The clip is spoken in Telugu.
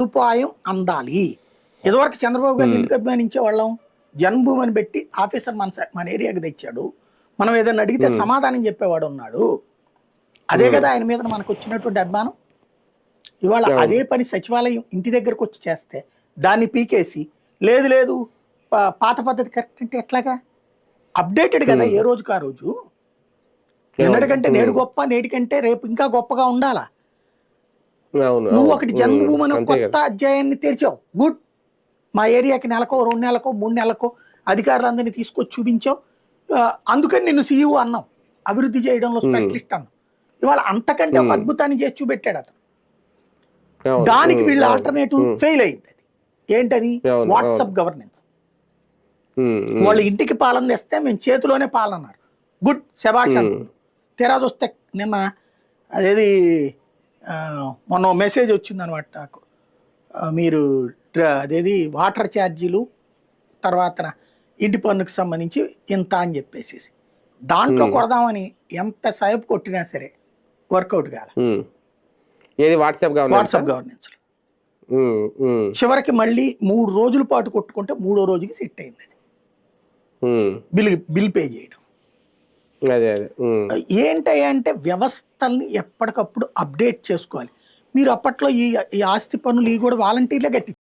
సదుపాయం అందాలి. ఇదివరకు చంద్రబాబు గారిని ఎందుకు అభిమానించే వాళ్ళం? జన్మభూమి అని పెట్టి ఆఫీసర్ మన ఏరియాకి తెచ్చాడు, మనం ఏదైనా అడిగితే సమాధానం చెప్పేవాడు ఉన్నాడు. అదే కదా ఆయన మీద మనకు వచ్చినటువంటి అభిమానం. ఇవాళ అదే పని సచివాలయం ఇంటి దగ్గరకు వచ్చి చేస్తే దాన్ని పీకేసి లేదు లేదు పాత పద్ధతి కరెక్ట్ అంటే ఎట్లాగా? అప్డేటెడ్ కదా ఏ రోజుకు ఆ రోజు. నిన్నటికంటే నేడు గొప్ప, నేటికంటే రేపు ఇంకా గొప్పగా ఉండాలా. నువ్వు ఒకటి జన్మభూమి అని కొత్త అధ్యాయాన్ని తెరిచావు, గుడ్. మా ఏరియాకి నెలకో 2 నెలలకో 3 నెలలకో అధికారులందరినీ తీసుకొచ్చి చూపించావు, అందుకని నిన్ను సీఈఓ అన్నాం, అభివృద్ధి చేయడంలో స్పెషలిస్ట్ అన్నాం. ఇవాళ అంతకంటే ఒక అద్భుతాన్ని చేసి చూపెట్టాడు అతను. దానికి వీళ్ళ ఆల్టర్నేటివ్ ఫెయిల్ అయింది. అది ఏంటది? WhatsApp governance. వాళ్ళు ఇంటికి పాలన తెస్తే మేము చేతిలోనే పాలన అన్నారు, గుడ్, శభాష్ అనుకున్నాం. తెరా చూస్తే నిన్న అదేది మొన్న మెసేజ్ వచ్చింది అనమాట నాకు, మీరు అదేది వాటర్ ఛార్జీలు తర్వాత ఇంటి పన్నుకు సంబంధించి ఇంత అని చెప్పేసి దాంట్లో కొడదామని ఎంత సేపు కొట్టినా సరే వర్కౌట్ కాదు. వాట్సాప్ గవర్నెన్స్ చివరికి మళ్ళీ 3 రోజుల పాటు కొట్టుకుంటే 3వ రోజుకి సెట్ అయింది. అది బిల్ పే చేయడం ఏంటంటే వ్యవస్థల్ని ఎప్పటికప్పుడు అప్డేట్ చేసుకోవాలి. మీరు అప్పట్లో ఈ ఆస్తి పన్నులు ఇవి కూడా వాలంటీర్లే కట్టి